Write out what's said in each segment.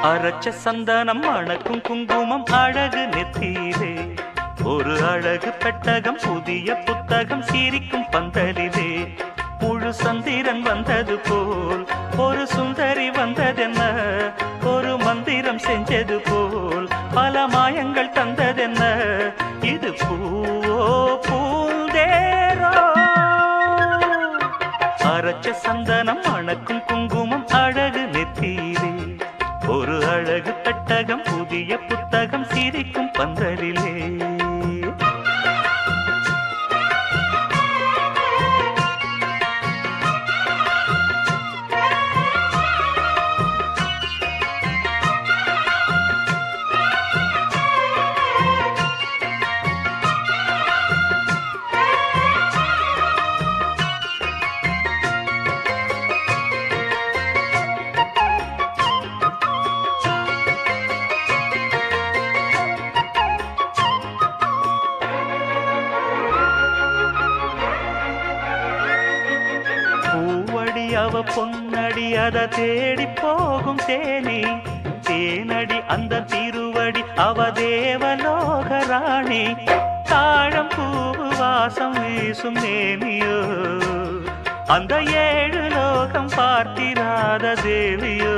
அரைச்ச சந்தனம் மணக்கும் குங்குமம் அழகு நெத்தியிலே ஒரு அழகு பெட்டகம் புதிய புத்தகம் சிரிக்கும் பந்தலிலே முழு சந்திரன் வந்தது போல் ஒரு சுந்தரி வந்ததென்ன ஒரு மந்திரம் செஞ்சது போல் பல மாயங்கள் தந்ததென்ன இது பூவோ பூந்தேரோ அரைச்ச சந்தனம் மணக்கும் குங்குமம் அழகு நெத்தியிலே ஒரு அழகு பெட்டகம் புதிய புத்தகம் சிரிக்கும் பந்தலிலே அவ பொன்னடி அத தேடி போகும் தேனி தேனடி அந்த திருவடி அவ தேவலோக ராணி தாழம் பூவு வாசம் வீசும் நேமியோ அந்த ஏழு லோகம் பார்த்திராத தேவியோ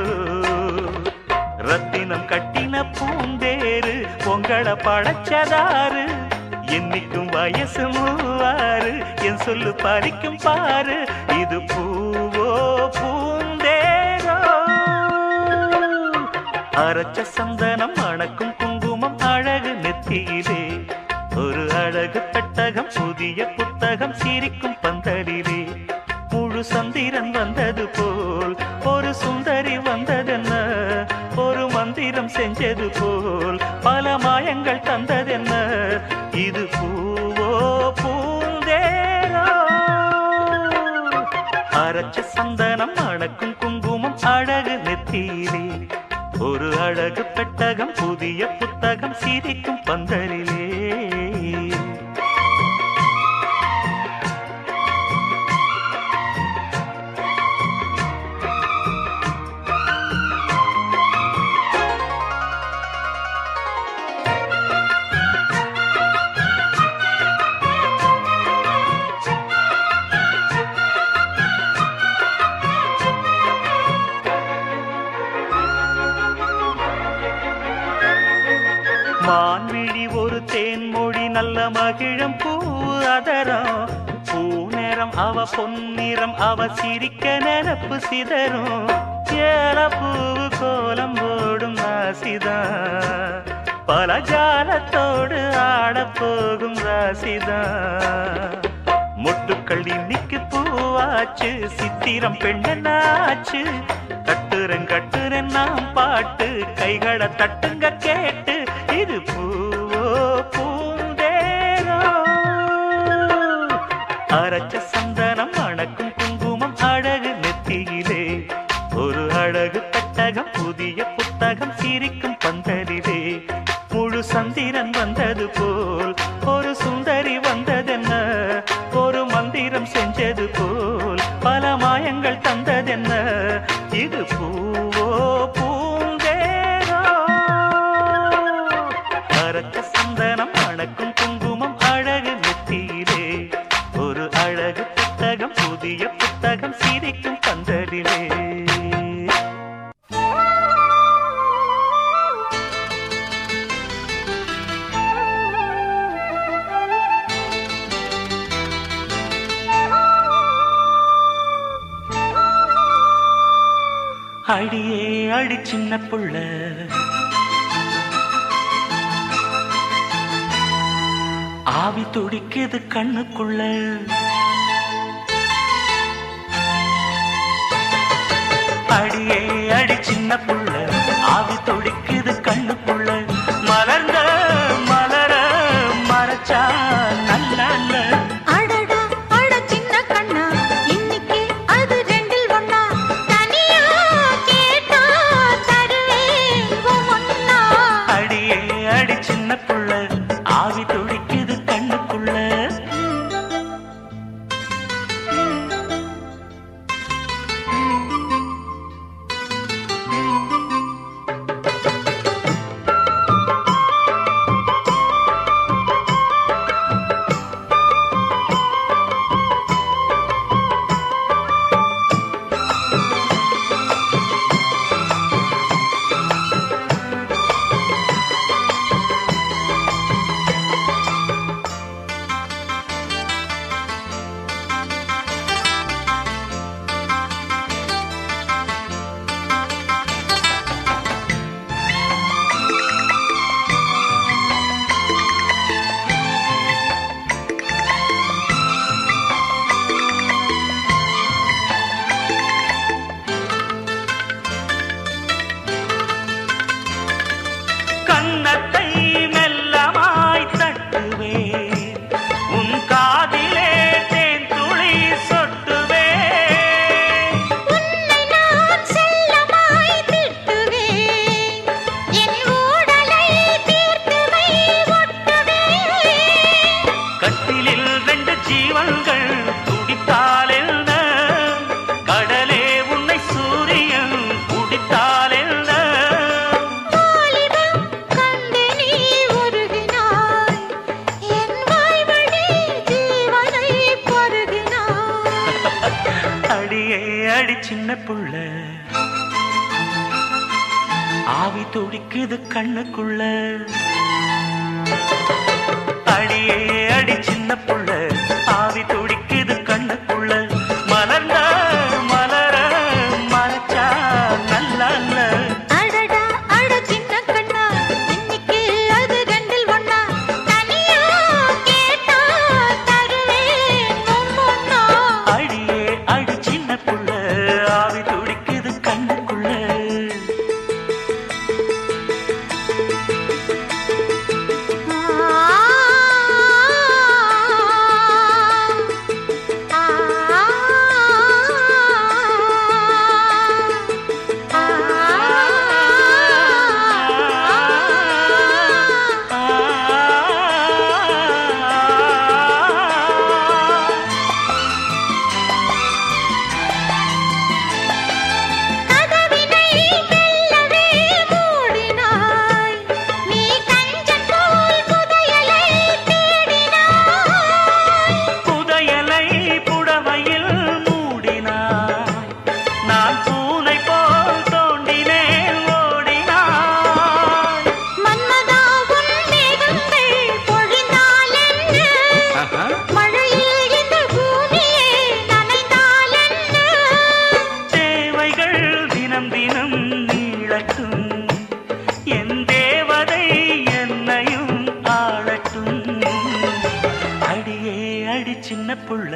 ரத்தினம் கட்டின பூந்தேரு பொங்கல படைச்சதாரு என்னைக்கும் வயசு மூவாறு என் சொல்லு பறிக்கும் பாரு இது பூவோ பூந்தேரோ அரைச்ச சந்தனம் மணக்கும் குங்குமம் அழகு நெத்தியிலே ஒரு அழகு பெட்டகம் புதிய புத்தகம் சிரிக்கும் பந்தலிலே முழு சந்திரன் வந்தது போல் ஒரு சுந்தரி வந்ததென்ன ஒரு மந்திரம் செஞ்சது போல் பல மாயங்கள் தந்ததென்ன இது பூவோ பூந்தேரோ அரைச்ச சந்தனம் மணக்கும் குங்குமம் அழகு நெத்தியிலே ஒரு அழகு பெட்டகம் புதிய புத்தகம் சிரிக்கும் பந்தலிலே மான்விழி ஒரு தேன்மொழி நல்ல மகிழம் பூ அதரம் பூநேரம் அவ பொன்னிறம் அவ சிரிக்க நினப்பு சிதறும் ஏல பூவு கோலம் போடும் ராசிதான் பல ஜாலத்தோடு ஆடப்போகும் ராசிதான் மொட்டுக்கள் இன்னைக்கு பூவாச்சு சித்திரம் பெண்ணாச்சு கட்டுறன் நாம் பாட்டு கைகளை தட்டுங்க கேட்டு இது பூவோ பூந்தேரோ அரைச்ச சந்தனம் மணக்கும் குங்குமம் அழகு நெத்தியிலே ஒரு அழகு பெட்டகம் புதிய புத்தகம் சிரிக்கும் பந்தலிலே முழு சந்திரன் வந்தது போல் ஒரு சுந்தரி வந்ததென்ன ஒரு மந்திரம் செஞ்சது போல் பல மாயங்கள் தந்ததென்ன இது பூவோ பூந்தேரோ அரைச்ச சந்தனம் மணக்கும் குங்குமம் அழகு நெத்தியிலே ஒரு அழகு புத்தகம் புதிய புத்தகம் சிரிக்கும் பந்தலிலே அடியே அடி சின்ன புள்ள ஆவி துடிக்குது கண்ணுக்குள்ள அடியே அடி சின்ன புள்ள ஆவி துடிக்குது கண்ணுக்குள்ள மலர்ந்த மலர மறைச்சா நல்ல சின்ன புள்ள ஆவி துடிக்குது கண்ணுக்குள்ள. அடியே அடி சின்ன புள்ள ஆவி துடிக்குது கண்ணுக்குள்ள. மலர்ந்த மலர மறைச்சா நல்லா இல்ல. அடடா அட சின்ன கண்ணா இன்னைக்கு அது ரெண்டில் ஒண்ணா. தனியா கேட்டா தருவேன் ஒவ்வொன்னா. அடியே அடி சின்ன புள்ள ஆவி துடிக்குது கண்ணுக்குள்ள. சின்ன புள்ள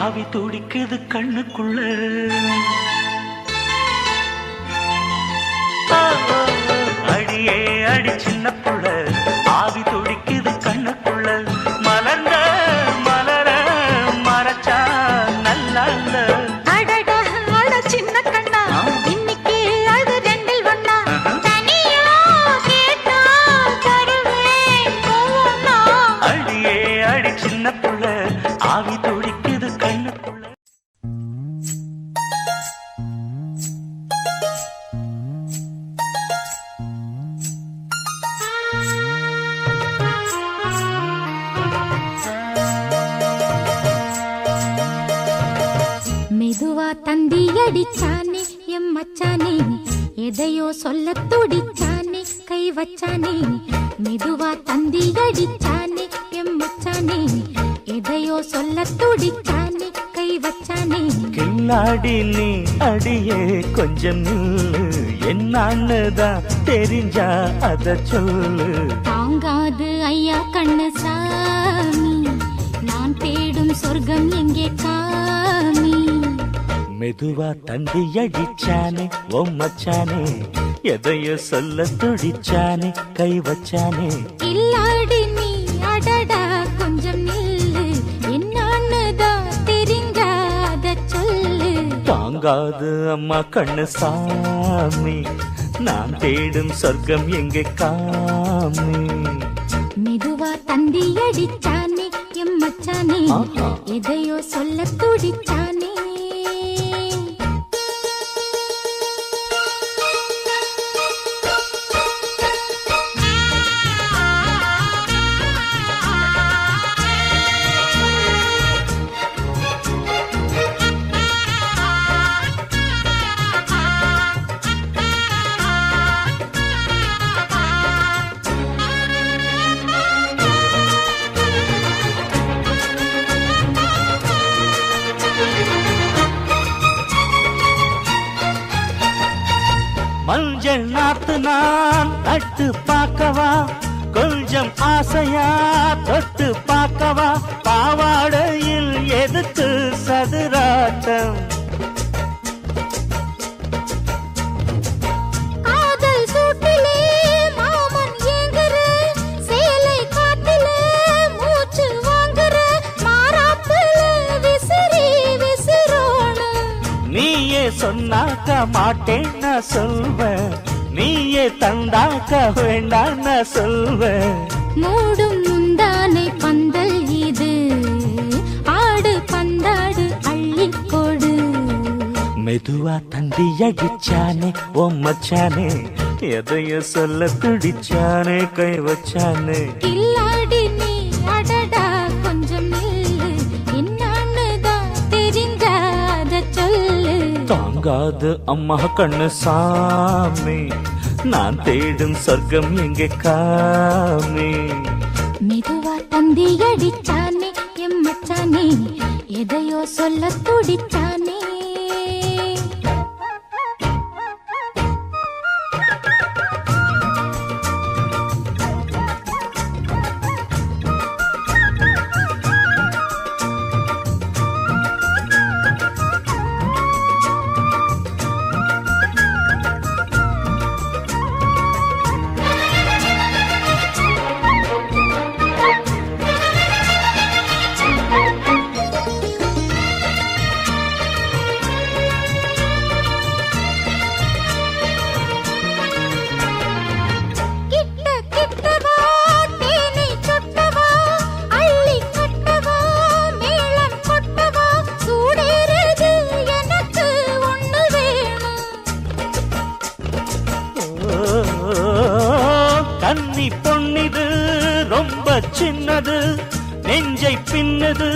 ஆவி துடிக்குது கண்ணுக்குள்ள. அடியே அடி சின்ன புள்ள ஆவி துடிக்குது கண்ணுக்குள்ள. மலர்ந்த மலர மறைச்சா நல்லா இல்ல. அடடா அட சின்ன கண்ணா இன்னைக்கு அது ரெண்டில் ஒண்ணா. தனியா கேட்டா தருவேன் ஒவ்வொன்னா. அடியே அடி சின்ன புள்ள ஆவி துடிக்குது கண்ணுக்குள்ள. மெதுவா தந்தி அடிச்சானே எம் மச்சானே, எதையோ சொல்ல துடிச்சானே கை வச்சானே. மெதுவா தந்தி அடிச்சானே எம் மச்சானே, எதையோ சொல்ல துடிச்சானே கை வச்சானே. கில்லாடி நீ அடியே கொஞ்சம் நில்லு, என்னான்னுதான் தெரிஞ்சா அத சொல்லு. தாங்காது ஐயா கண்ணு சாமி, நான் தேடும் சொர்க்கம் எங்கே காமி. மெதுவா தந்தி அடிச்சானே ஓ மச்சானே, எதையோ சொல்ல துடிச்சானே கை வச்சானே. இல்லாடி நீ அடடா கொஞ்சம் நில்லு, என்னான்னுதான் தெரிஞ்சாத சொல்லு. தாங்காது அம்மா கண்ணு சாமி, நான் தேடும் சொர்க்கம் எங்கே காமி. மெதுவா தந்தி அடிச்சானே எம் மச்சானே, எதையோ சொல்ல துடிச்சானே. மஞ்சள் நாத்து நான் நட்டு பார்க்கவா, கொஞ்சம் ஆசையா தொட்டு பார்க்கவா. பாவாடையில் எதுக்கு சதுராட்டம், காதல் சூட்டிலே மாமன் ஏங்குற, சேலை காட்டில மூச்சு வாங்குற, மாறாப்புல விசிறி விசிறோணும். நீயே சொன்னாக்க மாட்டேன் நான் சொல்வேன், நீயே தந்தாக்க வேண்டாம் நான் சொல்வேன். மூடும் முந்தானை பந்தல் இது, ஆடு பந்தாடு அள்ளிக்கொடு. மெதுவா தந்தி அடிச்சானே ஓ மச்சானே, எதையோ சொல்ல துடிச்சானே கை வச்சானே. கில்லாடி நீ அடடா கொஞ்சம் தாங்காது அம்மா கண்ணு சாமி, நான் தேடும் சொர்க்கம் எங்கே காமி. மெதுவா தந்தி அடிச்சானே எம் மச்சானே, எதையோ சொல்ல துடிச்சானே. கன்னி பொன்னிது ரொம்ப சின்னது, நெஞ்சை பின்னது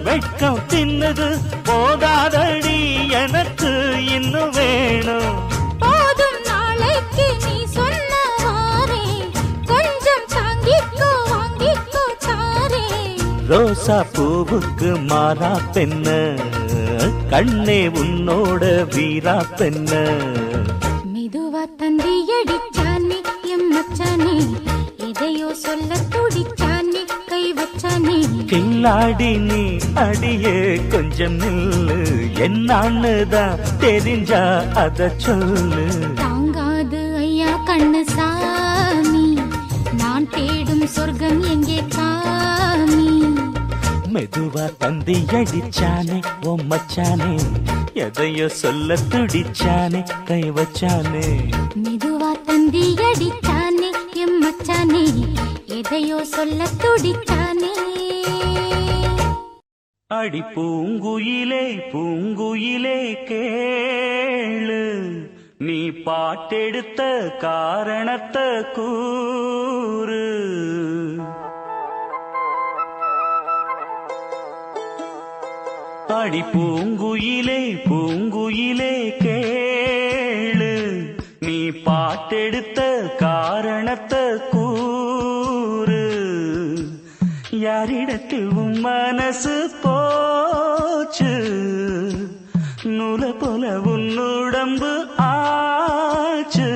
வெட்கம் தின்னது, போதாதடி எனக்கு இன்னும் வேணும். போதும் நாளைக்கு நீ சொன்னவாரே, கொஞ்சம் தாங்கிக்கோ வாங்கிக்கோ தாரே. ரோசா பூவுக்கு மாறா பெண்ண, கண்ணே உன்னோட வீரா பெண்ண. மெதுவா தந்தி அடிச்சானே எம் மச்சானே, எதையோ சொல்ல துடிச்சானே கை வச்சானே. கில்லாடி நீ அடியே கொஞ்சம் நில்லு, என்னான்னுதான் தெரிஞ்சா அத சொல்லு. தாங்காது ஐயா கண்ணு சாமி, நான் தேடும் சொர்க்கம் எங்கே காமி. மெதுவா தந்தி அடிச்சானே ஓ மச்சானே, எதையோ சொல்ல துடிச்சானே கை வச்சானே. மெதுவா தந்தி அடிச்சானே எம் மச்சானே, எதையோ சொல்ல துடிச்சானே. அடி பூங்குயிலே பூங்குயிலே கேளு, நீ பாட்டெடுத்த காரணத்தை கூறு. அடி பூங்குயிலே பூங்குயிலே கேளு, நீ பாட்டெடுத்த காரணத்தை கூறு. யாரிடத்தில் உன் மனசு போச்சு, நூல போல உன் உடம்பு ஆச்சு.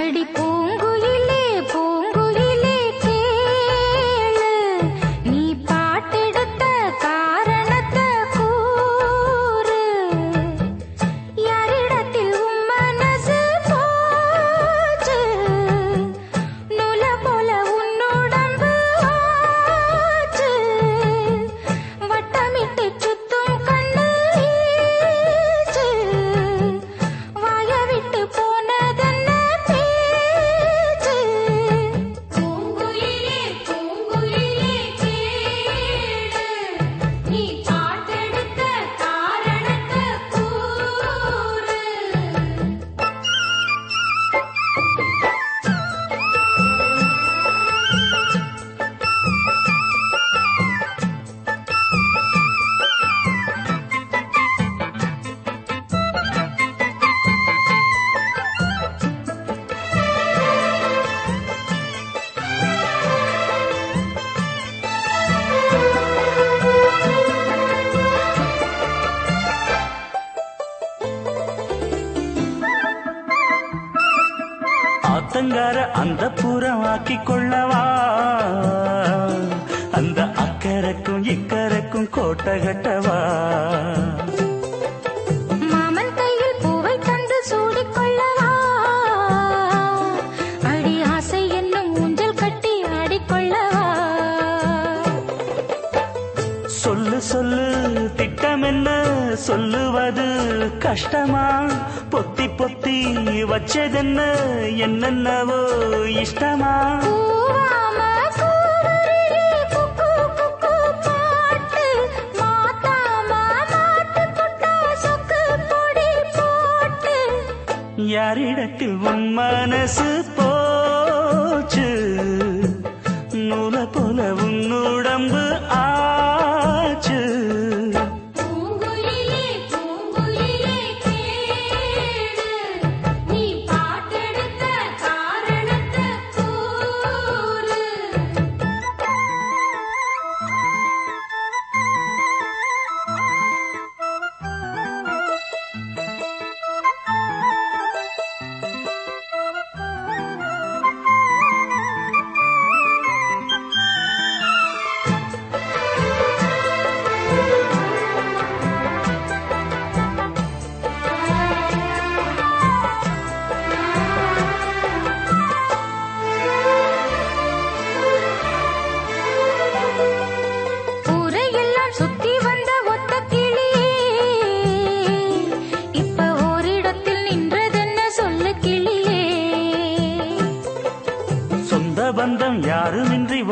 அடி பூங்குயிலே பூங்குயிலே கேளு, நீ பாட்டெடுத்த காரணத்தை கூறு. யாரிடத்தில் உன் மனசு போச்சு, நூல போல உன் உடம்பு ஆச்சு. வட்டமிட்டு சுத்தும் கண்ணு வீச்சு, வாய விட்டு போனதென்ன பேச்சு. பூங்குயிலே பூங்குயிலே கேளு, நீ பாட்டெடுத்த காரணத்தை கூறு. ஆத்தங்கார அந்த புறம் ஆக்கி கொள்ளவா, அந்த அக்கறைக்கும் இக்கரைக்கும் கோட்டை கட்டவா. மாமன் கையில் பூவை தந்து சூடிக்கொள்ளவா, அடி ஆசை என்னும் ஊஞ்சல் கட்டி ஆடிக்கொள்ளவா. சொல்லு சொல்லு திட்டம் என்ன சொல்லுவது கஷ்டமா, பொத்தி பொத்தி வச்சதென்ன என்னென்னவோ இஷ்டமா. கூவாம கூவருளி குக்கு குக்கு பாட்டு, மாத்தாம மாட்டு கொட்டா சொக்கு பொடி போட்டு. யாரிடத்தில் உன் மனசு போச்சு, நூல போல உன் உடம்பு ஆச்சு. பூங்குயிலே பூங்குயிலே கேளு,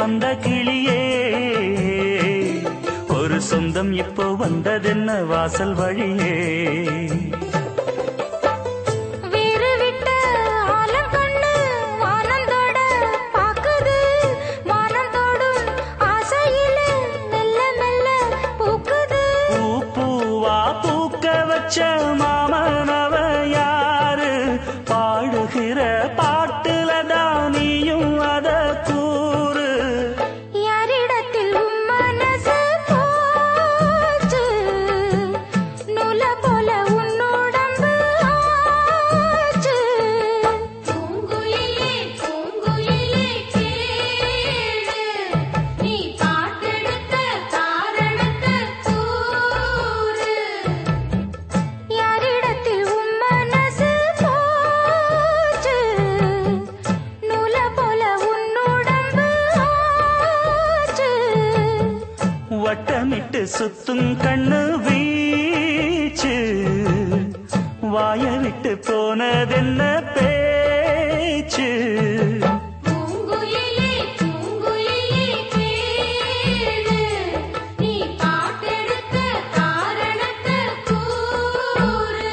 வந்த கிளியே ஒரு சொந்தம் இப்போ வந்ததென்ன வாசல் வழியே மாமனவ யாரு பாடுகிற பாட்டுல தானியும் அத கூறு யாரிடத்தில் மனசு போச்சு நூல போல உன்னுடம்பு ஆச்சு பூங்குயிலே பூங்குயிலே கேளு நீ பாட்டெடுத்த காரணத்தை கூறு யாரிடத்தில் மனசு போச்சு நூல போல உன்னுடம்பு ஆச்சு வட்டமிட்டு சுத்தும் கண்ணு வீச்சு வாய விட்டு போனதென்ன பேச்சு பூங்குயிலே பூங்குயிலே கேளு நீ பாட்டெடுத்த காரணத்தை கூறு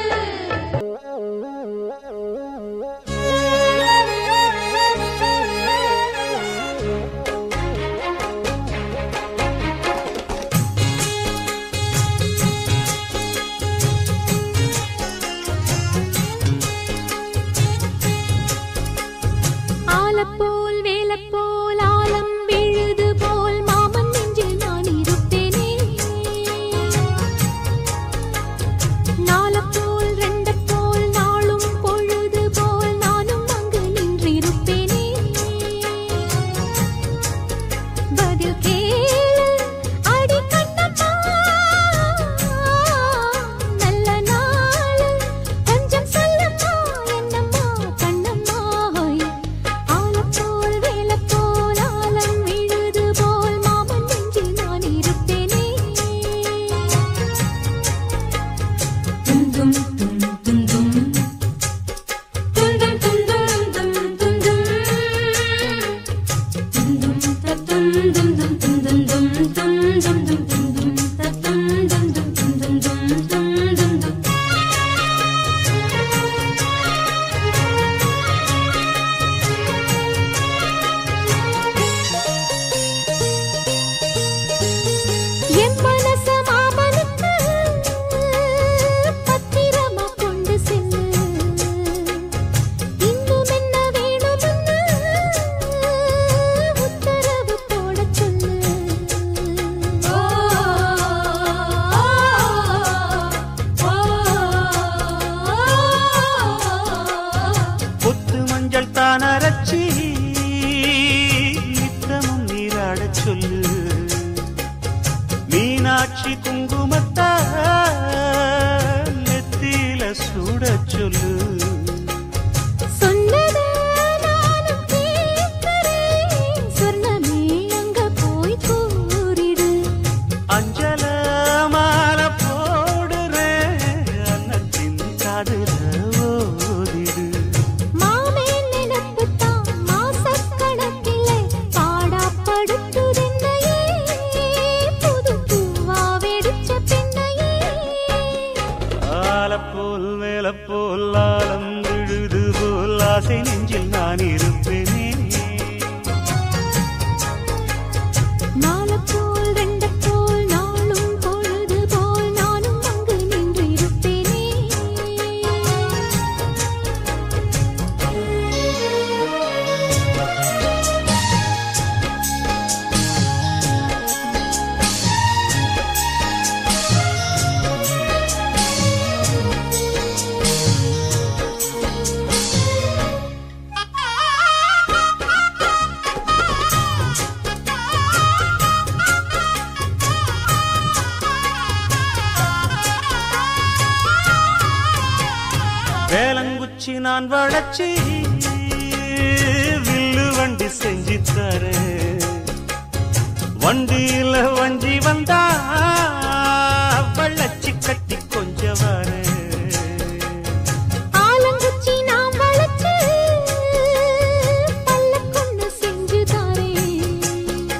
ஆலப்போல் வேலப்போல் ஆலம் விழுது போல் மாமன் நெஞ்சில் நான் இருப்பேனே நாலப்போல் ரெண்டப்போல் நாளும் பொழுது போல் நானும் அங்கு நின்றிருப்பேனே பதில் கேளு அடி கண்ணம்மா நல்ல நாள் கொஞ்சம் சொல்லம்மா என்னம்மா கண்ணம்மா ஆலப்போல் வேலப்போல் ஆலம் விழுது போல் மாமன் நெஞ்சில் நான் இருப்பேனே துந்தும் துந்தும் துந்தும் துந்தும் துந்தும் துந்தும் என் மனச மாமனுக்கு பத்திரமா கொண்டு செல்லு இன்னும் என்ன வேணும்னு உத்தரவு போடச் சொல்லு கொத்து மஞ்சள் தான் அரைச்சி நித்தமும் நீராடச் சொல்லு மீனாட்சி குங்குமத்தா நெத்தியில சூடச் சொல்லு சொன்னதை நானும் கேட்கிறேன் சொர்ணமே அங்க போய் கூறிடு அஞ்சல மாலை போடுறேன் அன்னத்தின் காதுல ஓதிடு மாமே நினைப்புத்தான் மாசக்கணக்கிலே பாடாப்படுத்துதென்னையே புது பூவா வெடிச்ச பெண்ணையே ஆலப்போல் மேலப்போல் ஆலம் விழுது போல் ஆசை நெஞ்சில் நான் இருப்பேனே நாலப்போல் ரெண்டப்போல் நாளும் பொழுது போல் நானும் அங்கு நின்று இருப்பேனே வேலங்குச்சி நான் வளச்சி வில்லு வண்டி செஞ்சு தரேன் வண்டியில வஞ்சி வந்தா வள்ளச்சி கட்டி கொஞ்சம் வரேன் ஆலங்குச்சி நாம் வளச்சு பல்லக்கொன்னு செஞ்சு தாரேன்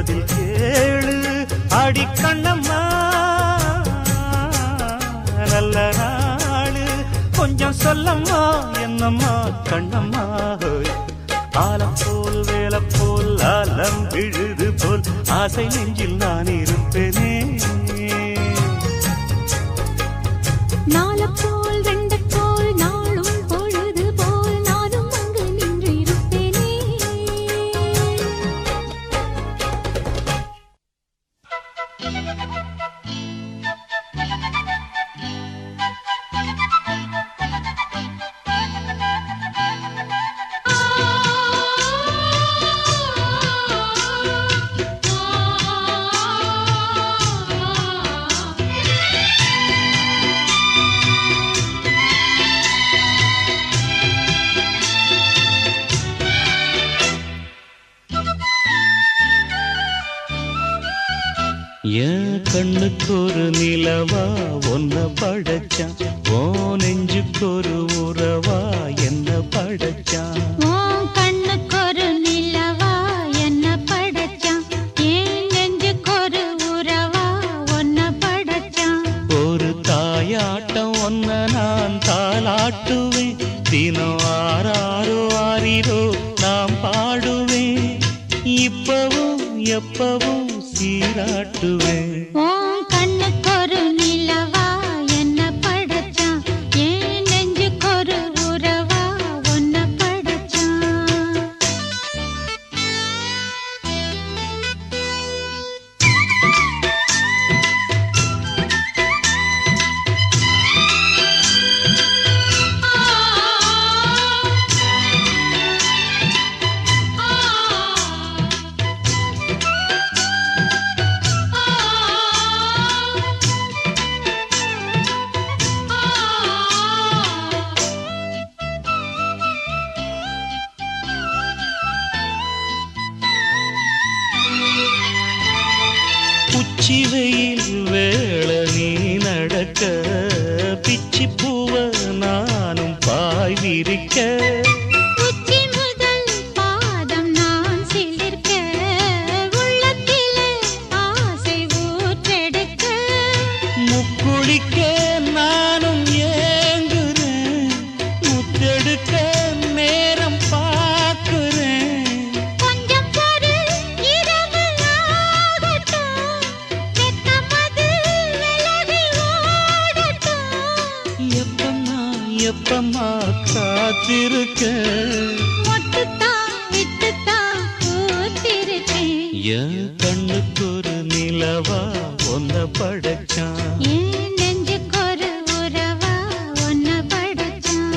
பதில் கேளு அடி கண்ணம்மா. நல்ல நாளு கொஞ்சம் சொல்லம்மா என்னம்மா கண்ணம்மா. ஆலம் போல் வேலை போல் ஆலம் விழுது போல் ஆசை நெஞ்சில் நான் இருப்பேனே. நாளப்போல் வெண்டப்போல் நாளும் பொழுது போல் நானும் அங்கு நின்று இருப்பேனே. என் கண்ணுக்கு ஒரு நிலவா ஒன்ன படைச்சான், ஓ நெஞ்சுக்கு ஒரு உறவா என்ன படைச்சான். உன் கண்ணுக்கு ஒரு நிலவா என்ன படைச்சான், என் நெஞ்சுக்கு ஒரு உறவா உன்னை படைச்சான். ஒரு தாயாட்டம் ஒன்ன நான் தாளாட்டுவேன், தினம் ஆறாரோ ஆறிரோ நாம் பாடுவேன், இப்பவும் எப்பவும் சீராட்டுவேன். உன் கண்ணுக்கு ஒரு நிலவா என்ன படைச்சான், என் நெஞ்சுக்கு ஒரு உறவா உன்னை படைச்சான். உச்சி வெயில் வேளை நீ நடக்க, பிச்சி பூவ நானும் பாய் விரிக்க, உச்சி முதல் பாதம் நான் சிலிர்க்க, உள்ளத்திலே ஆசை ஊற்றெடுக்க, முக்குளிக்க நானும் ஏங்குறேன், முத்தெடுக்க நேரம் பார்க்கிறேன். கொஞ்சம் பொறு இரவு ஆகட்டும், வெட்கமது விலகி ஓடட்டும். எப்பம்மா காத்திருக்க, மொட்டுத்தான் விட்டுத்தான் பூத்திருக்கேன். என் கண்ணுக்கு ஒரு நிலவா ஒன்ன படைச்சான். என் நெஞ்சுக்கு ஒரு உறவா உன்னை படைச்சான்.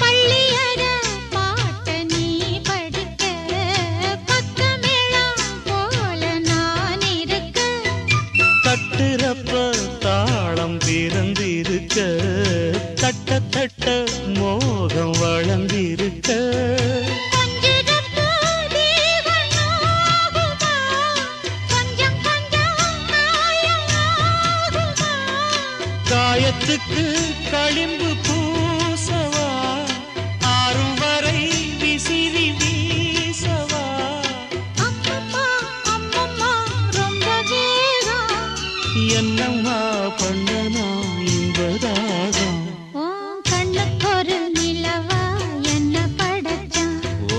பள்ளியற பாட்ட நீ படிக்க, பக்கமெல்லாம் போல நான் இருக்க, தட்டுறப்ப தாளம் பிறந்திருக்க, தட்ட தட்ட மோகம் வளர்ந்திருக்க, கொஞ்சிடப்போ தேவன் ஆகுமா, கொஞ்சம் கொஞ்சம் காயமாகுமா. காயத்துக்கு களிம்பு பூசவா, ஆறும் வரை விசிறி வீசவா. அம்மம்மா அம்மம்மா ரொம்ப வேகம், என்னம்மா பண்ணனா இன்பதாகம். உன் கண்ணுக்கு ஒரு நிலவா என்ன படைச்சான், ஓ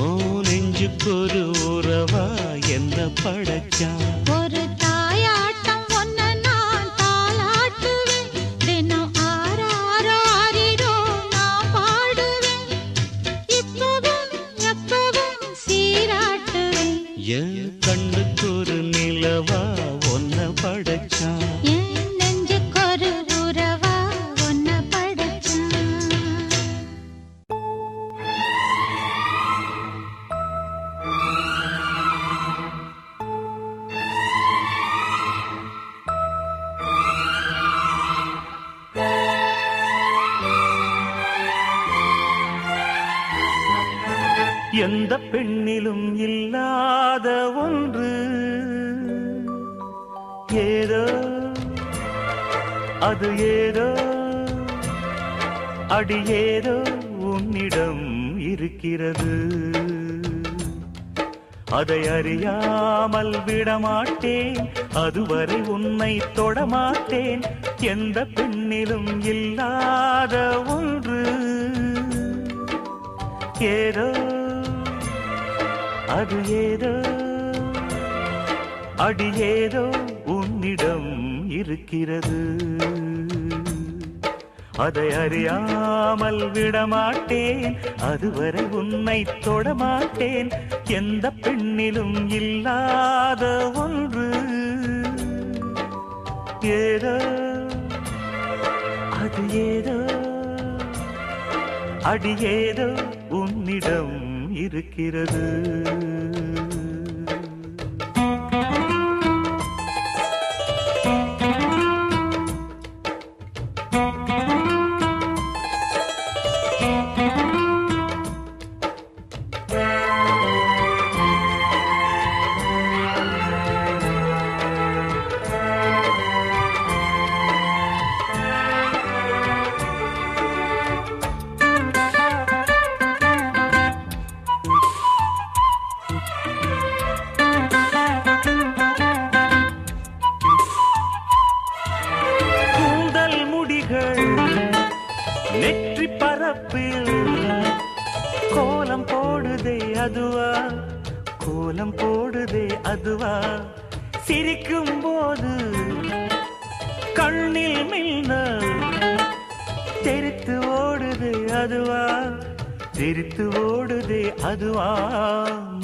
நெஞ்சுக்கு ஒரு உறவா என்ன படைச்சான். ஒரு தாயாட்டம் ஒன்ன நான் தாளாட்டுவேன், தினம் ஆறாரோ ஆறிரோ நான் பாடுவேன், இப்பவும் எப்பவும் சீராட்டுவேன். என் கண்ணுக்கு ஒரு நிலவா ஒன்ன படைச்சான். என் நெஞ்சுக்கு ஒரு உறவா உன்னை படைச்சான். எந்த பெண்ணிலும் இல்லாத ஒன்று ஏதோ அது ஏதோ அடி ஏதோ உன்னிடம் இருக்கிறது அதை அறியாமல் விடமாட்டேன் அதுவரை உன்னை தொடமாட்டேன் எந்த பெண்ணிலும் இல்லாத ஒன்று ஏதோ அது ஏதோ அடி ஏதோ உன்னிடம் இருக்கிறது அதை அறியாமல் விடமாட்டேன் அதுவரை உன்னை தொடமாட்டேன் எந்த பெண்ணிலும் இல்லாத ஒன்று ஏதோ அது ஏதோ அடி ஏதோ உன்னிடம் இருக்கிறது நெற்றி பரப்பில் கோலம் போடுதே அதுவா கோலம் போடுதே அதுவா சிரிக்கும் போது கண்ணில் மின்னல் தெரித்து ஓடுதே அதுவா தெரித்து ஓடுதே அதுவா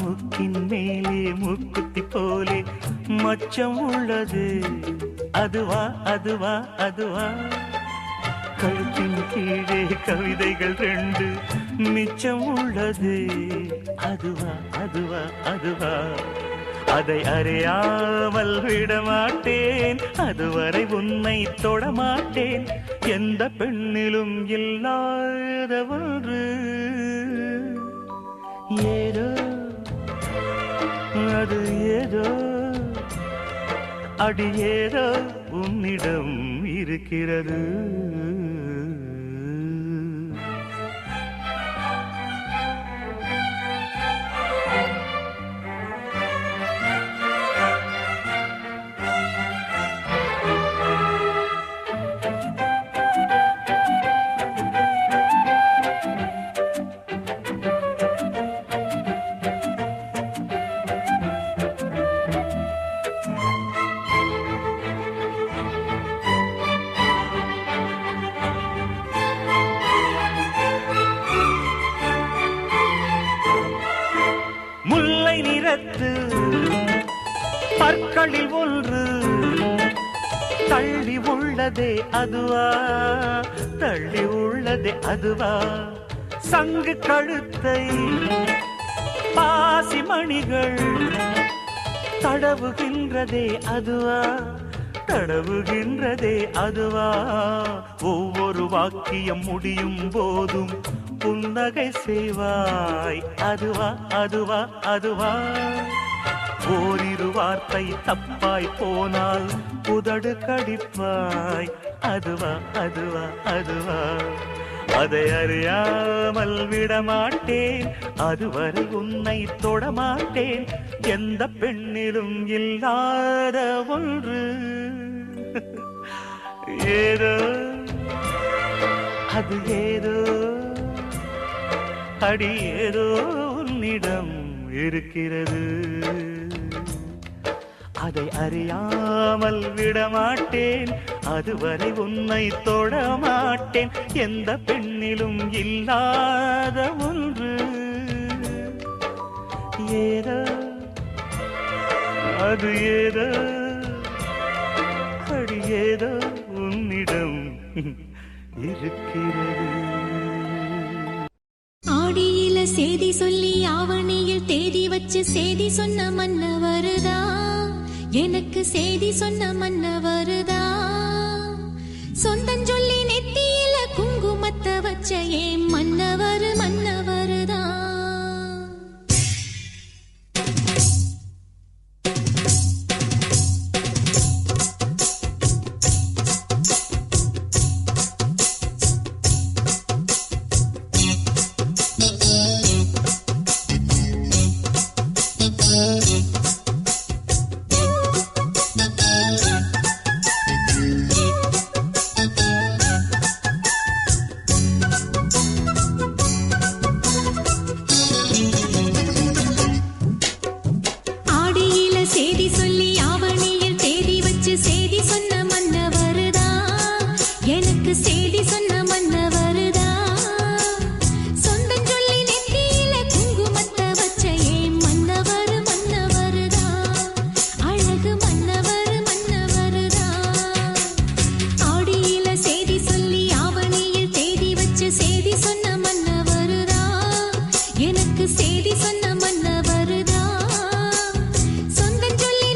முக்கின் மேலே முக்குத்தி போலே மச்சம் உள்ளது அதுவா அதுவா அதுவா கழுத்தின் கீழே கவிதைகள் ரெண்டு மிச்சம் உள்ளது அதுவா அதுவா அதுவா அதை அறியாமல் விடமாட்டேன் அதுவரை உன்னை தொடமாட்டேன் எந்த பெண்ணிலும் இல்லாத ஒன்று ஏதோ அது ஏதோ அடி ஏதோ உன்னிடம் இருக்கிறது பற்களில் ஒன்று தள்ளி உள்ளதே அதுவா தள்ளி உள்ளதே அதுவா சங்கு கழுத்தை பாசி மணிகள் தடவுகின்றதே அதுவா தடவுகின்றதே அதுவா ஒவ்வொரு வாக்கியம் முடியும் போதும் புன்னகை செய்வாய் அதுவா அதுவா அதுவா ஓரிரு வார்த்தை தப்பாய் போனால் உதடு கடிப்பாய் அதுவா அதுவா அதுவா அதை அறியாமல் விடமாட்டேன் அதுவரை உன்னை தொடமாட்டேன் எந்த பெண்ணிலும் இல்லாத ஒன்று ஏதோ அது ஏதோ அடி ஏதோ உன்னிடம் இருக்கிறது அதை அறியாமல் விடமாட்டேன் அதுவரை உன்னை தொடமாட்டேன் எந்த பெண்ணிலும் இல்லாத ஒன்று ஏதோ அது ஏதோ அடி ஏதோ உன்னிடம் இருக்கிறது ஆடியில சேதி சொல்லி ஆவணியில் தேதி வச்சு சேதி சொன்ன மன்னவருதா எனக்கு சேதி சொன்ன மன்னவருதா சொந்தம் சொல்லி நெத்தியில குங்குமத்தை வச்ச ஏன் மன்னவரு மன்னவருதா செய்தி சொல்லி ஆவணியில் தேதி வச்சு செய்தி சொன்ன மன்னவருதா எனக்கு செய்தி சொன்ன மன்னவருதா சொந்தம் சொல்லி நெத்தியில குங்குமத்தை வச்ச ஏன் மன்னவர் மன்னவருதா அழகு மன்னவர் மன்னவருதா ஆடியில செய்தி சொல்லி ஆவணியில் தேதி வச்சு செய்தி சொன்ன மன்னவருதா எனக்கு செய்தி சொன்ன மன்னவருதா சொந்தம் சொல்லி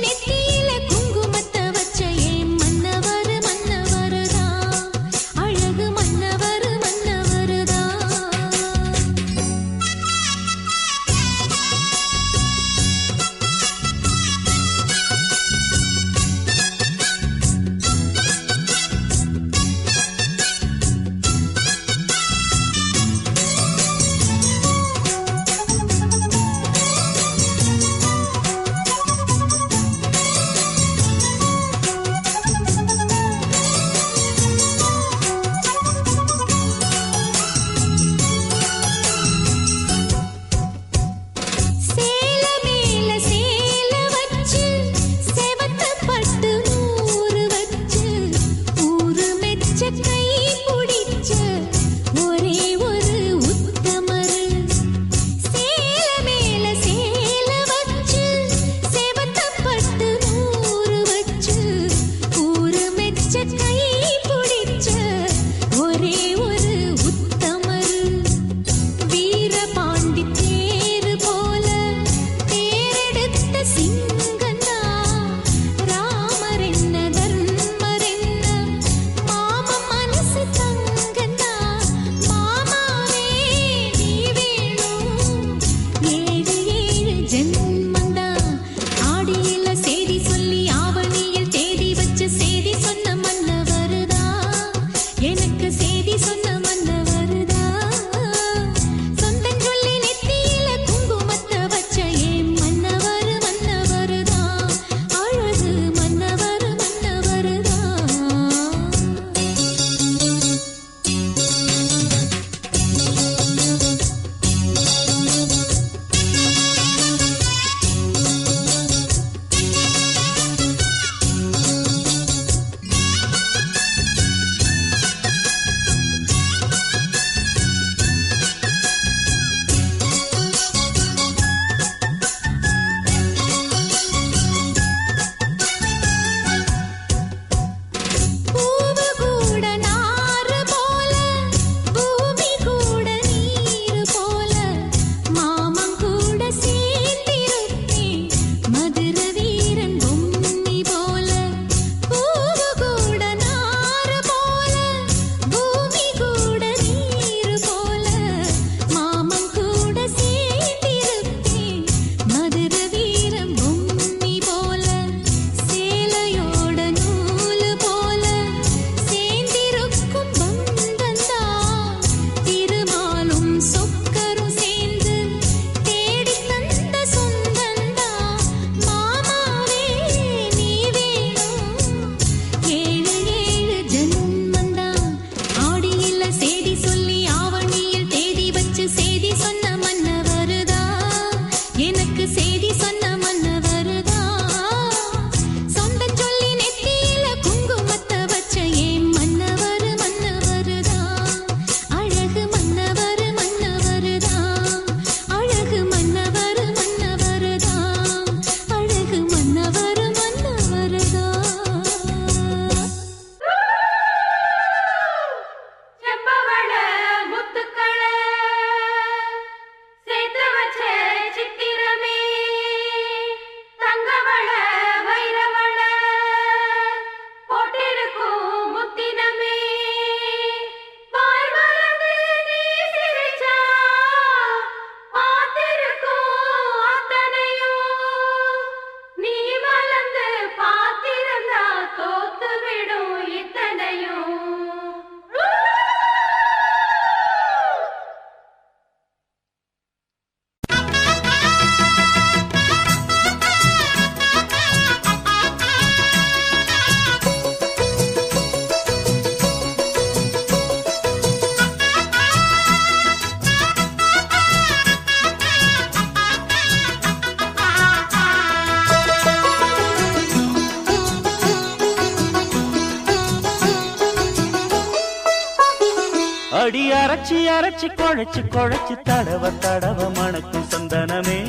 அடி அரைச்சி அரைச்சி குழைச்சு குழைச்சு தடவ தடவ மணக்கும் சந்தனமே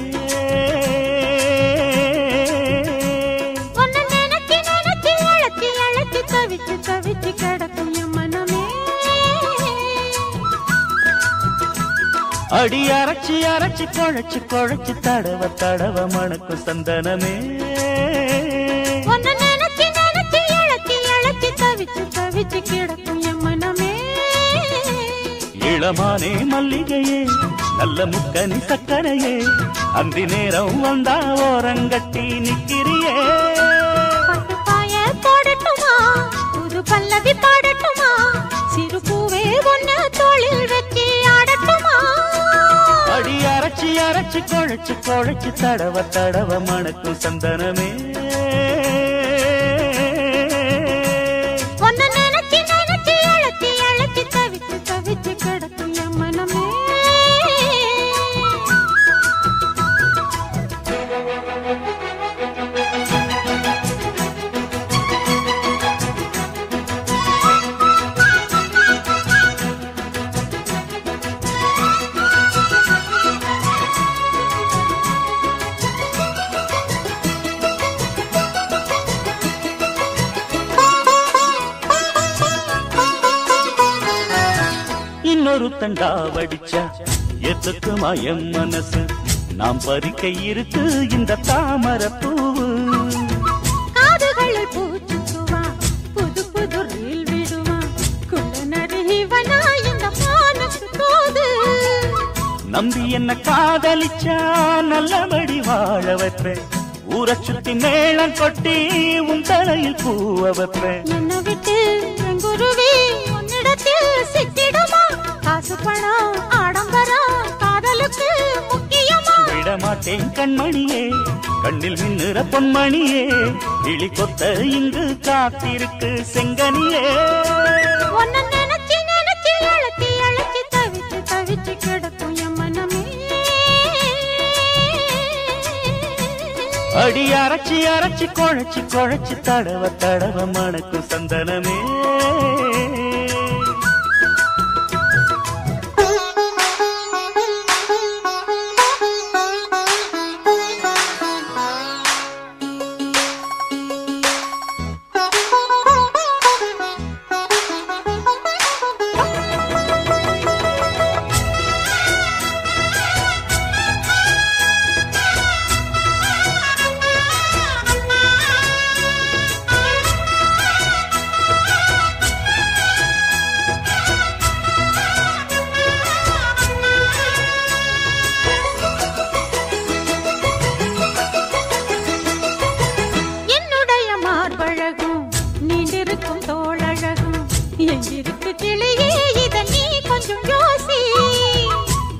தவிச்சு தவிச்சு கிடக்கும் என் மனமே அடி அரைச்சி அரைச்சி குழைச்சு குழைச்சு தடவ தடவ மணக்கும் சந்தனமே நினைச்சு நினைச்சு இழச்சி இழச்சி தவிச்சு தவிச்சு கிடக்கும் என் மனமே இளமானே மல்லிகையே நல்ல முக்கனி சக்கரையே அந்தி நேரம் வந்தா ஓரங்கட்டி நிக்கிறியே பல்லவி பாடட்டுமா சிறு பூவே ஒன்னு தோளில் வச்சு ஆடட்டுமா அடி அரைச்சி அரைச்சி குழைச்சு குழைச்சு தடவ தடவ மணக்கும் சந்தனமே ஒன்னு நினைச்சு நினைச்சு அழைச்சி அழைச்சி தவிச்சு தவிச்சு கிடக்கும் என் மனமே இன்னொரு தண்டா வடிச்சா எத்துக்குமா என் மனசு நாம் பறிக்க இருக்கு இந்த தாமரை பூவு காதுகளில் பூச்சுக்குவா புது புது ரீல் விடுவா குள்ள நரிவனா இந்த மானத்து தோது நம்பி என்ன காதலிச்சா நல்லபடி வாழ வைப்பேன் ஊரை சுத்தி மேளம் கொட்டி உன் தலையில் பூவ வைப்பேன் என்ன விட்டு குருவி உன்னிடத்தில் சிக்கிடுமா காசு பணம் ஆடம்பரம் காதலுக்கு முக்கியமா விடமாட்டேன் கண்மணியே கண்ணில் மின்னுற பொன்மணியே இழி கொத்த இங்கு காத்திருக்கு செங்கனியே ஒன்னு நினைச்சு நினைச்சு அழைச்சி அழைச்சி தவிச்சு தவிச்சு கிடக்கும் என் மனமே அடி அரைச்சி அரைச்சி குழைச்சு குழைச்சு தடவ தடவ மணக்கும் சந்தனமே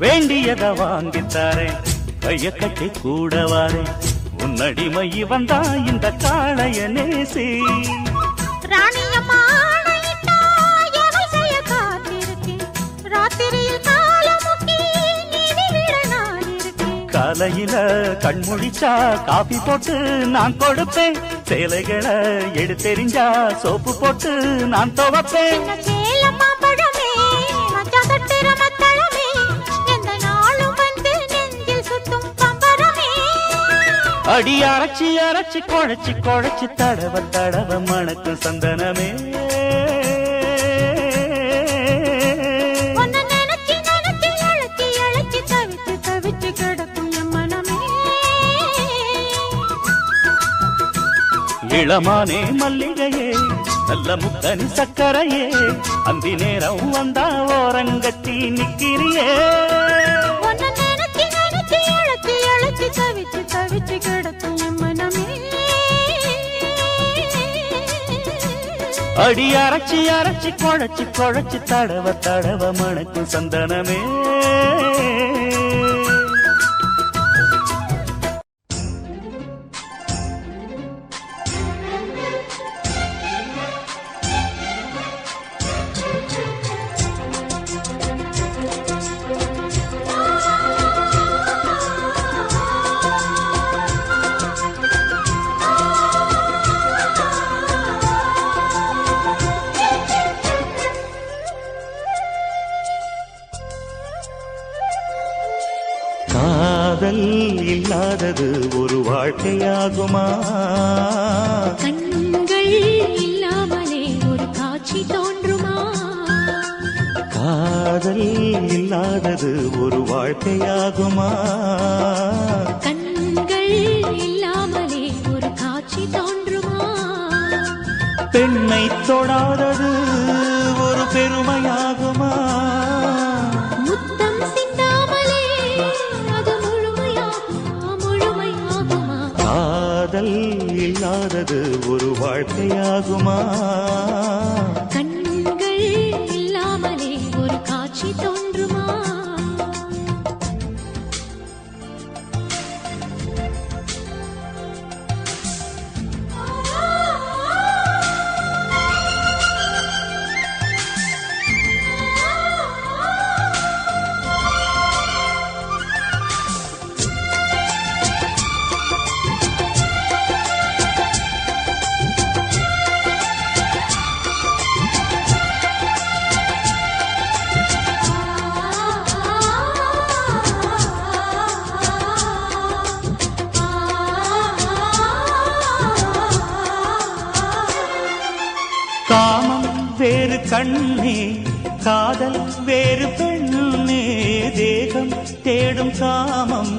வேண்டியத வாங்கித்தாரே கைய கட்டி கூடவாரே உன்னடிமை வந்தா இந்த காளைய நேசி காலையில கண்முழிச்சா காபி போட்டு நான் கொடுப்பேன் சேலைகளை எடுத்தெறிஞ்சா சோப்பு போட்டு நான் துவப்பேன் அடி அரைச்சி அரைச்சி குழைச்சி குழைச்சி தடவ தடவ மணக்கும் சந்தனமே இளமானே மல்லிகையே நல்ல முக்கனி சக்கரையே அந்தி நேரம் வந்தா ஓரங்கட்டி நிக்கிறியே தவிச்சு கிடக்கும் என் மனமே அடி அரைச்சி அரைச்சி குழைச்சி குழைச்சி தடவ தடவ மணக்கும் சந்தனமே இல்லாதது ஒரு வாழ்க்கையாகுமா? கண்கள் இல்லாமலே ஒரு காட்சி தோன்றுமா? காதல் இல்லாதது ஒரு வாழ்க்கையாகுமா? கண்கள் இல்லாமலே ஒரு காட்சி தோன்றுமா? பெண்ணை தொடாதது ஒரு பெருமையாகுமா? முத்தம் சிந்தாமலே அது முழுமையாகுமா? முழுமையாகுமா? காதல் இல்லாதது ஒரு வாழ்க்கையாகுமா? கண்கள் இல்லாமலே ஒரு காட்சி தோன்றுமா? காமம் வேறு கண்ணே, காதல் வேறு பெண்ணே. தேகம் தேடும் காமம்,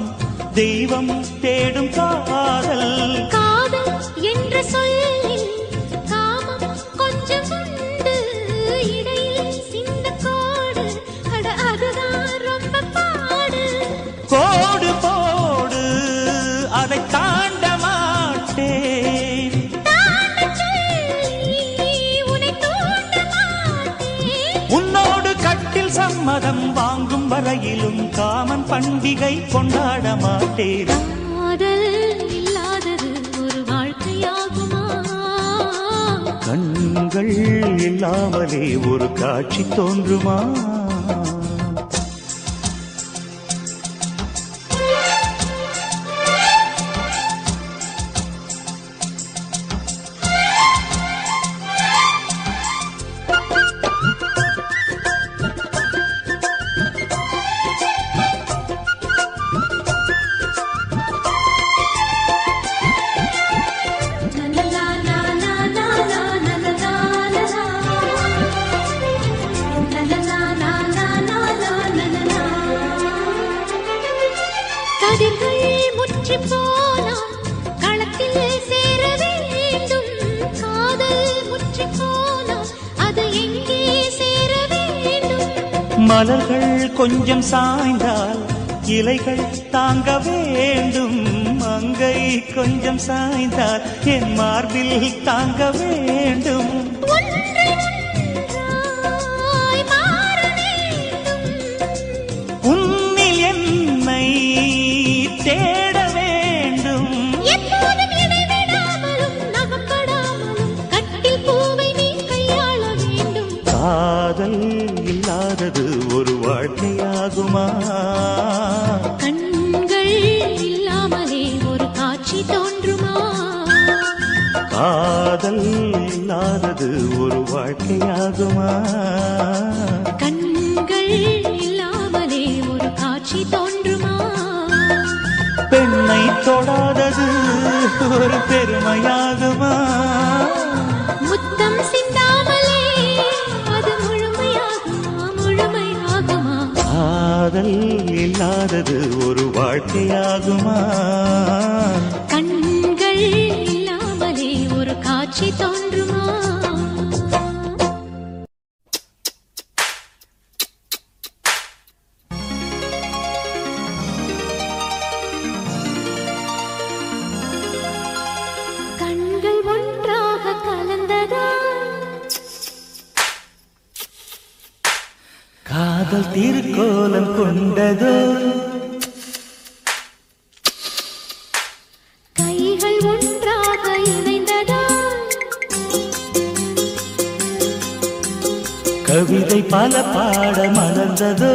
தெய்வம் தேடும் காதல். காதல் என்ற சொல்லில் காமம் கொஞ்சம் உண்டு, இடையில் சிந்த கோடு, அட அதுதான் ரொம்ப பாடு. கோடு போடு, அதை தாண்ட மாட்டேன். தாண்டச் சொல்லி உன்னை தூண்ட மாட்டேன். உன்னோடு கட்டில் சம்மதம் வாங்கும் வரையிலும் காமன் பண்டிகை கொண்டாட மாட்டேன். காதல் இல்லாதது ஒரு வாழ்க்கையாகுமா? கண்கள் இல்லாமலே ஒரு காட்சி தோன்றுமா? கதிர்கள் முற்றி போனால் களத்தில் சேர வேண்டும். காதல் முற்றி போனால் அது எங்கே சேர வேண்டும்? மலர்கள் கொஞ்சம் சாய்ந்தால் இலைகள் தாங்க வேண்டும். மங்கை கொஞ்சம் சாய்ந்தால் என் மார்பில் தாங்க வேண்டும். ஒன்றை ஒன்றாய் மாற வேண்டும். உன்னில் என்னை தேட வேண்டும். எப்போதும் இடைவிடாமலும் நகப்படாமலும் கட்டில் பூவை நீ கையாள வேண்டும். காதல் இல்லாதது ஒரு வாழ்க்கையாகுமா? கண்கள் இல்லாமலே ஒரு காட்சி தோன்றுமா? காதல் இல்லாதது ஒரு வாழ்க்கையாகுமா? கண்கள் இல்லாமலே ஒரு காட்சி தோன்றுமா? பெண்ணை தொடாதது ஒரு பெருமையாகுமா? முத்தம் சிந்தாமலே அது முழுமையாகுமா? முழுமையாகுமா? காதல் இல்லாதது ஒரு வாழ்க்கையாகுமா? கண்கள் இல்லாமலே ஒரு காட்சி தோன்றுமா? கண்கள் ஒன்றாக கலந்ததா? காதல் திருக்கோலம் கொண்டதோ? கைகள் ஒன்றாக இணைந்ததா? கவிதை பல பாட மலர்ந்ததோ?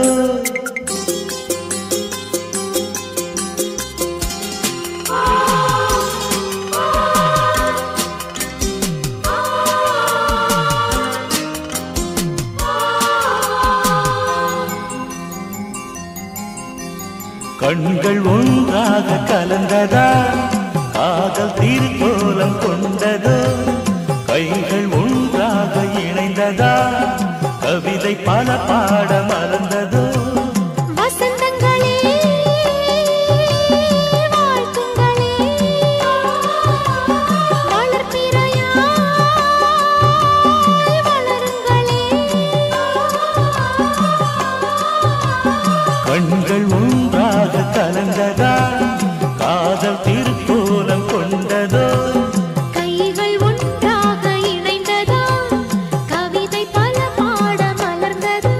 கண்கள் ஒன்றாக கலந்ததா காதல் தீர்க்கோலம் கொண்டதோ கைகள் ஒன்றாக இணைந்ததா கவிதை பல பாட மறந்ததோ வசந்தங்களே வாழ்த்துங்களே வளர்பிறையாய் வளருங்களே கண்கள் ஒன்றாக கலந்ததா காதல் திருக்கோலம் கொண்டதோ கைகள் ஒன்றாக இணைந்ததா கவிதை பல பாட மலர்ந்ததோ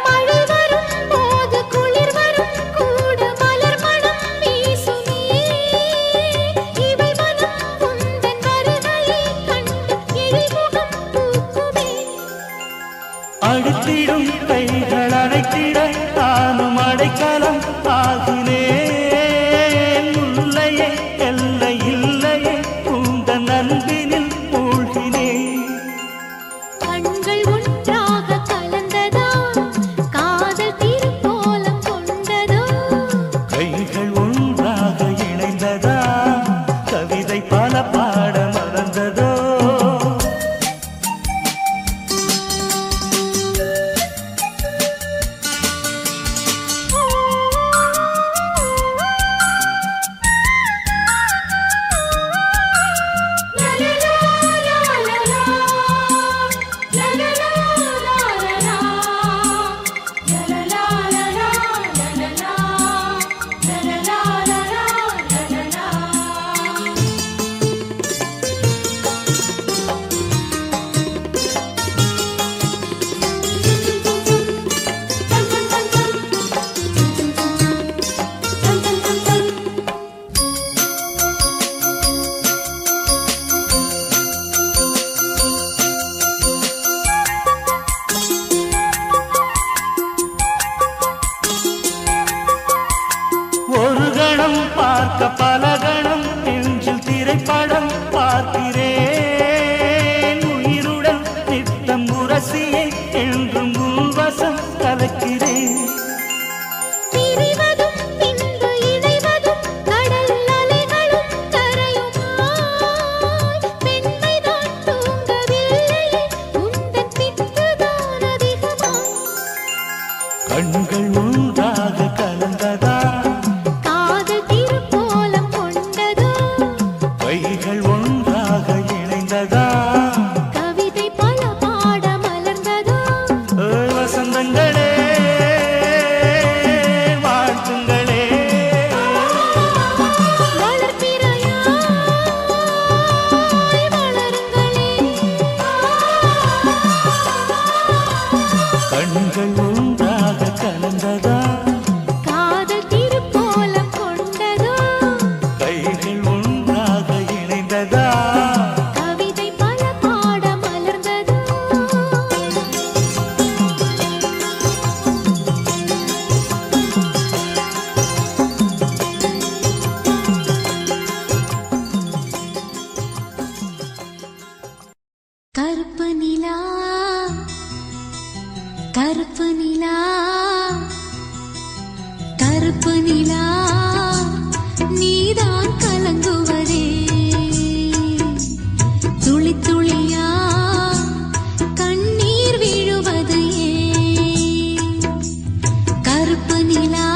மழை வரும் போது குளிர் வரும் கூட மலர் மனம் வீசுமே இவை மனம் உந்தன் வருகையை கண்டு எழில்முகம் பூக்குமே அடித்திடும் கைகள் அடைத்திட நானும் அடைக்கலம் ஆகினேன் முல்லையே எல்லை இல்லையே உந்தன் அன்பினில் மூழ்கினேன் கண்கள் ஒன்றாக கலந்ததா காதல் திருக்கோலம் கொண்டதோ கைகள் ஒன்றாக இணைந்ததா கவிதை பல பாட மறந்ததோ ஒரு கணம் பார்க்க பல கணம் நெஞ்சில் திரைப்படம் பார்க்கிறேன் உயிருடன் நித்தம் உரசியை என்றும் உள்வசம் கலக்கிறேன் பிரிவதும் பின்பு இணைவதும் கடல் அலைகளும் கரையுமாய் பெண்மைதான் தூங்கவில்லையே உந்தன் பித்துதான் அதிகமாய் கண்கள் ஒன்றாக கலந்ததா காதல் திருக்கோலம் கொண்டதோ கைகள் ஒன்றாக இணைந்ததா கவிதை பல பாட மலர்ந்ததோ வசந்தங்களே வாழ்த்துங்களே வளர்பிறையாய் வளருங்களே கண்கள் ஒன்றாக கலந்ததா காதல் திருக்கோலம் கொண்டதோ கைகள் ஒன்றாக இணைந்ததா கவிதை பல பாட மலர்ந்ததோ கருப்பு நிலா கருப்பு நிலா கருப்பு நிலா நீதான் கலங்குவதே துளி துளியா கண்ணீர் வீழுவது ஏன் கருப்பு நிலா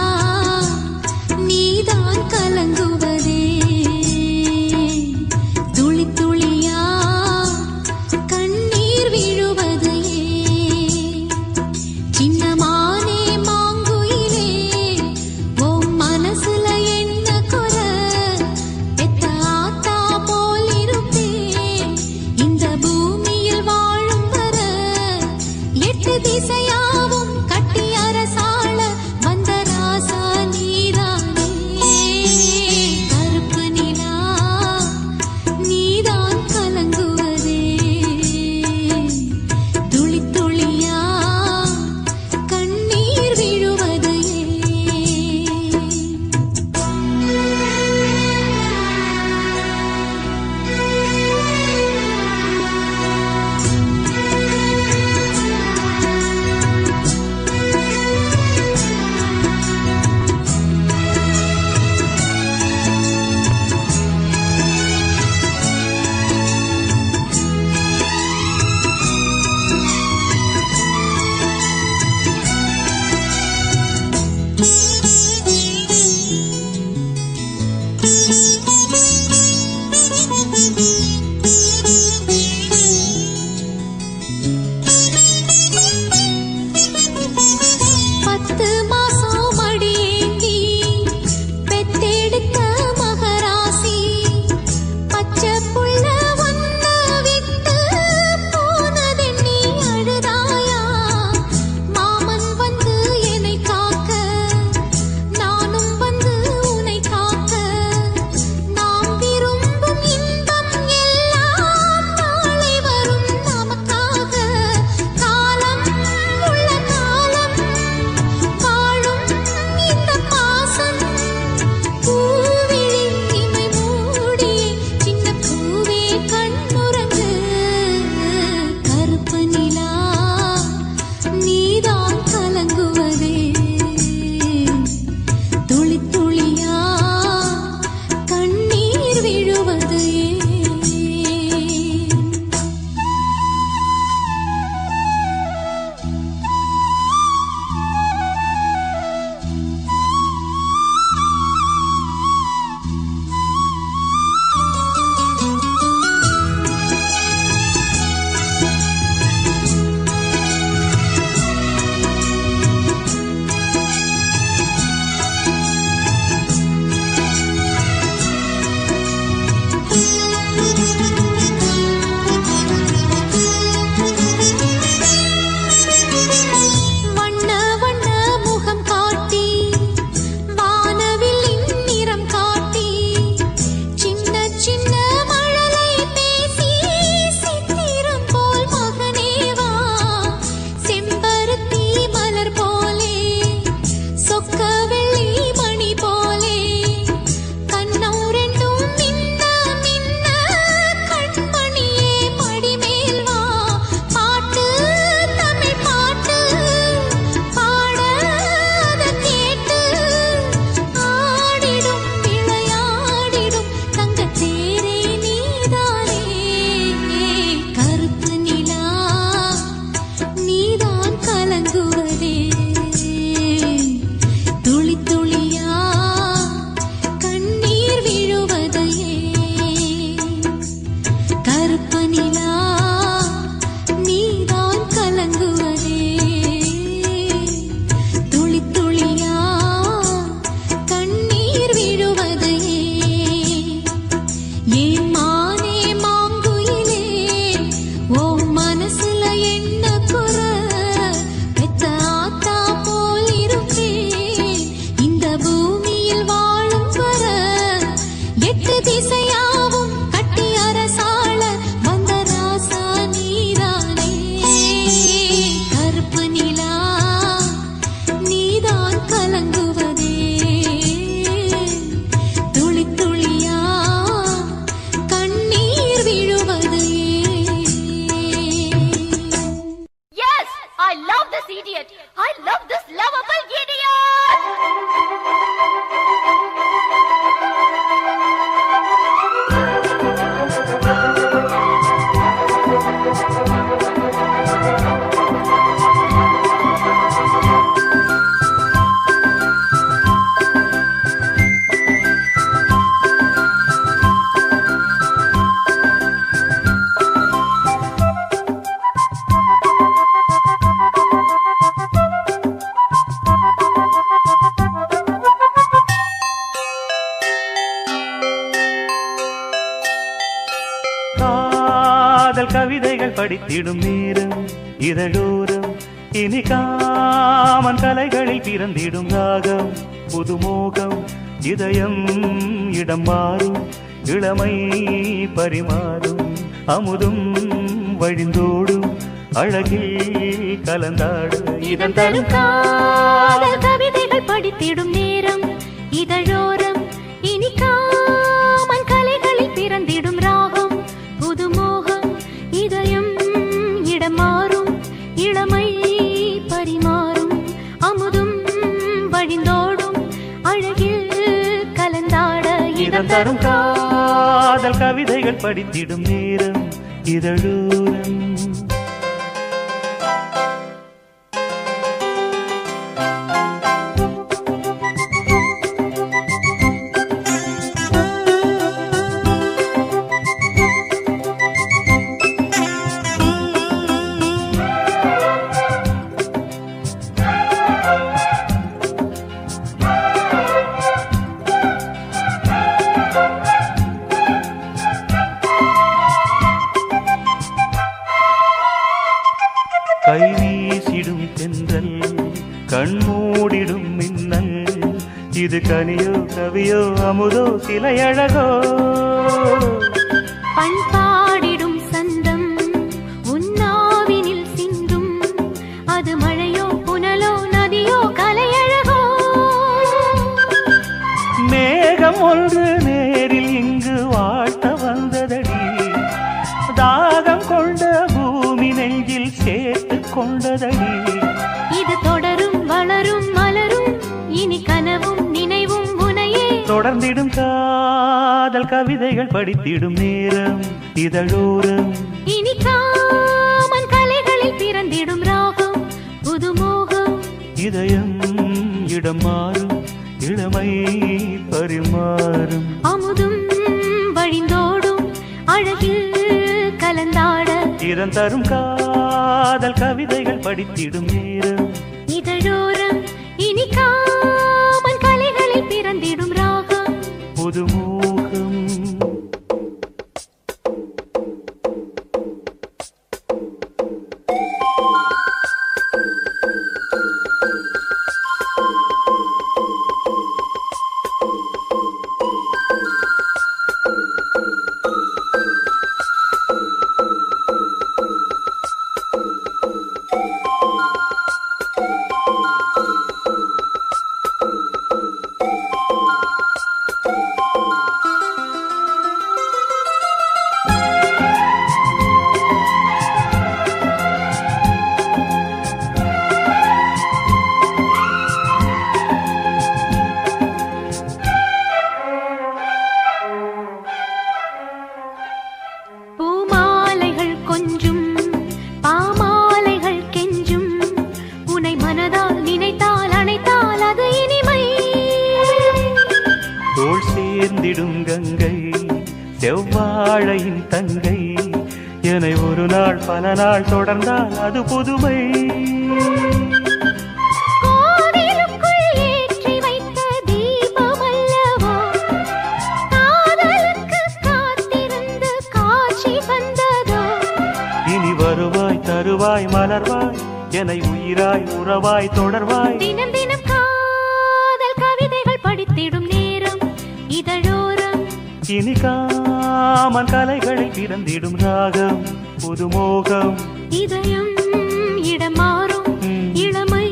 நீதான் கலங்குவதே துளி துளியா கண்ணீர் வீழுவது ஏன் சின்னமானே மாங்குயில் காதல் கவிதைகள் படித்திடும் நேரம் இதழோரம் இனி காமன் கலைகளில் பிறந்திடும் ராகம் புதுமோகம் இதயம் இடம் மாறும் இளமை பரிமாறும் அமுதும் வழிந்தோடும் அழகில் கலந்தாடு இதன் தரும் காதல் கவிதைகள் படித்திடும் நேரம் இதழோரம் இனி காமன் கலைகளில் பிறந்திடும் ராகம் புதுமோகம் இதயம் இடம் மாறும் இளமை பரிமாறும் அமுதும் வழிந்தோடும் அழகில் கலந்தாட இதன் தரும் காதல் கவிதைகள் படித்திடும் நேரம் இதழோரம். கைவீசிடும் தென்றல் கண்மூடிடும் மின்னல் இது கனியோ கவியோ அமுதோ சிலையழகோ பண்பாடிடும் சந்தம் உன்னாவினில் சிந்தும் அது மழையோ புனலோ நதியோ கலையழகோ மேகம் ஒன்று நேரில் இங்கு வாழ்த்த வந்ததடி தாகம் கொண்ட பூமி நெஞ்சில் சேர்த்து கொண்டதடி இது தொடரும் வளரும் மலரும் இனி கனவும் நினைவும் உனையே தொடர்ந்திடும் காதல் கவிதைகள் படித்திடும் நேரம் இதழோரம் இனி காமன் கலைகளில் பிறந்திடும் ராகம் புதுமோகம் இதயம் இடம் மாறும் இளமை பரிமாறும் அமுதும் வழிந்தோடும் அழகில் கலந்தாட இதன் தரும் காதல் கவிதைகள் படித்திடும் நேரம் இதழோரம் இனி காமன் கலைகளில் பிறந்திடும் ராகம் புதுமோகம் பூமாலைகள் கொஞ்சும் பாமாலைகள் கெஞ்சும் உனை மனதால் நினைத்தால் அணைத்தால் அது இனிமை தோள் சேர்ந்திடும் கங்கை செவ்வாழையின் தங்கை என்னை ஒரு நாள் பல நாள் தொடர்ந்தால் அது புதுமை கோவிலுக்குள் ஏற்றி வைத்த தீபம் அல்லவோ காதலுக்கு காத்திருந்து காட்சி வந்ததோ இனி வருவாய் தருவாய் மலர்வாய் என்னை உயிராய் உறவாய் தொடர்வாய் தினம் தினம் காதல் கவிதைகள் படித்திடும் நேரம் இதழோரம் இனி காமன் கலைகளில் பிறந்திடும் ராகம் புதுமோகம் இதயம் இடம் மாறும் இளமை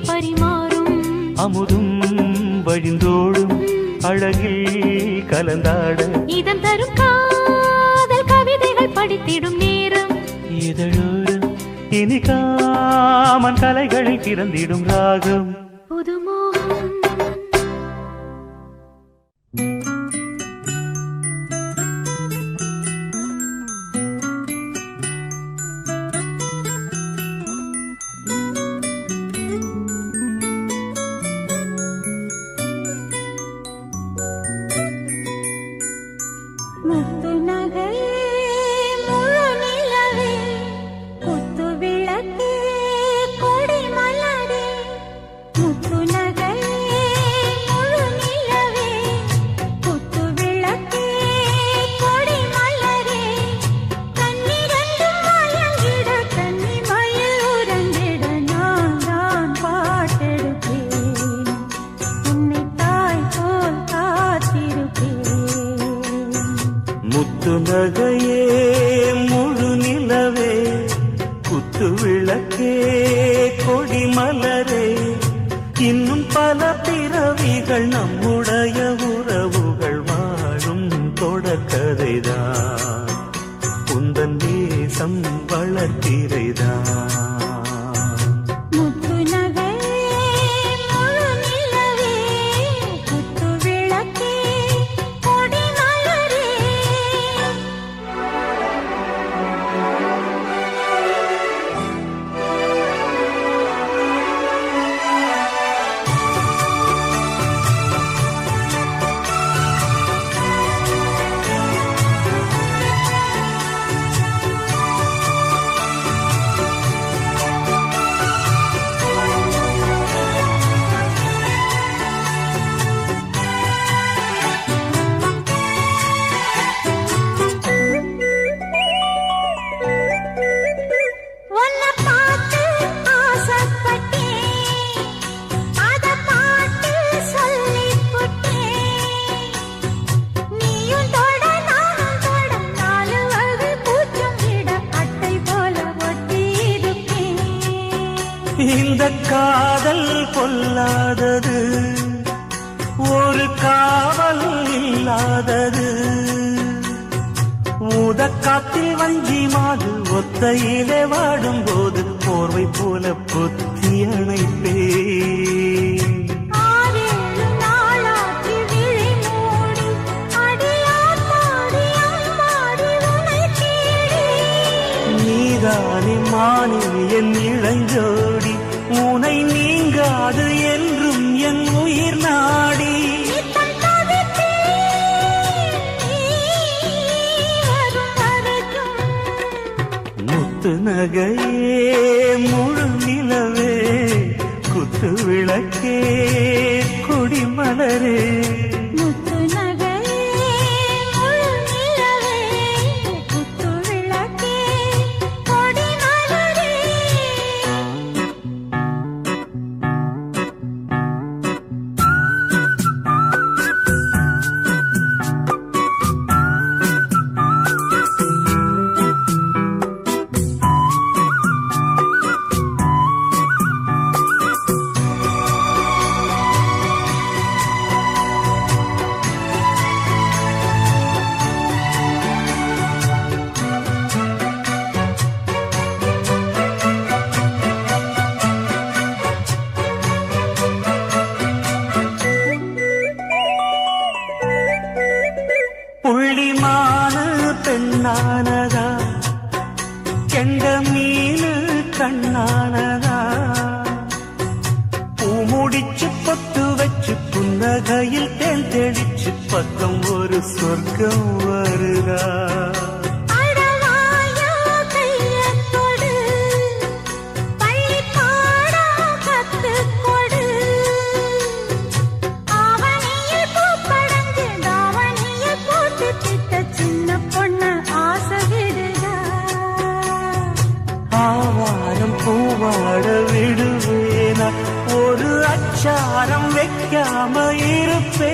பரிமாறும் அமுதும் வழிந்தோடும் அழகில் கலந்தாட இதம் தரும் காதல் கவிதைகள் படித்திடும் நேரம் இதழோரம் இனி காமன் கலைகளில் பிறந்திடும் ராகம் புதுமோகம் முத்து நகையே முழு நிலவே முத்து விளக்கே கொடி மலரே முத்து நகையே முழு நிலவே முத்து விளக்கே கொடி மலரே கண்ணிரண்டும் மயங்கிட கன்னி மயில் உறங்கிட நான் தான் பாட்டெடுப்பேன் உன்னை தாய் போல் காத்திருப்பேன் முத்து நகையே முழு நிலவே குத்து விளக்கே கொடி மலரே இன்னும் பல பிறவிகள் நம்முடைய உறவுகள் வாழும் தொடக்கதைதான் உந்தன் தேசம் வளர்த்திரைதான் முத்து நகையே முழு நிலவே குத்து விளக்கே கொடி மலரே இல்லாதது ஊதக்காத்தில் வஞ்சி மாது ஒத்தையிலே வாடும்போது போர்வை போல பொத்தி அணைப்பே நீதானே மானே என் இளஞ்சோடி உனை நீங்காது என்றும் என் உயிர் நாடி முத்து நகையே முழு நிலவே குத்து விளக்கே கொடிமலரே புள்ளிமான பெண்ணானதா கெண்ட மீனு கண்ணானதா பூமுடிச்சு பொட்டு வச்சு புன்னகையில் தேன் தெளிச்சு பக்கம் ஒரு சொர்க்கம் வருதா பூவாட விடுவேனா ஒரு அச்சாரம் வைக்காம இருப்பே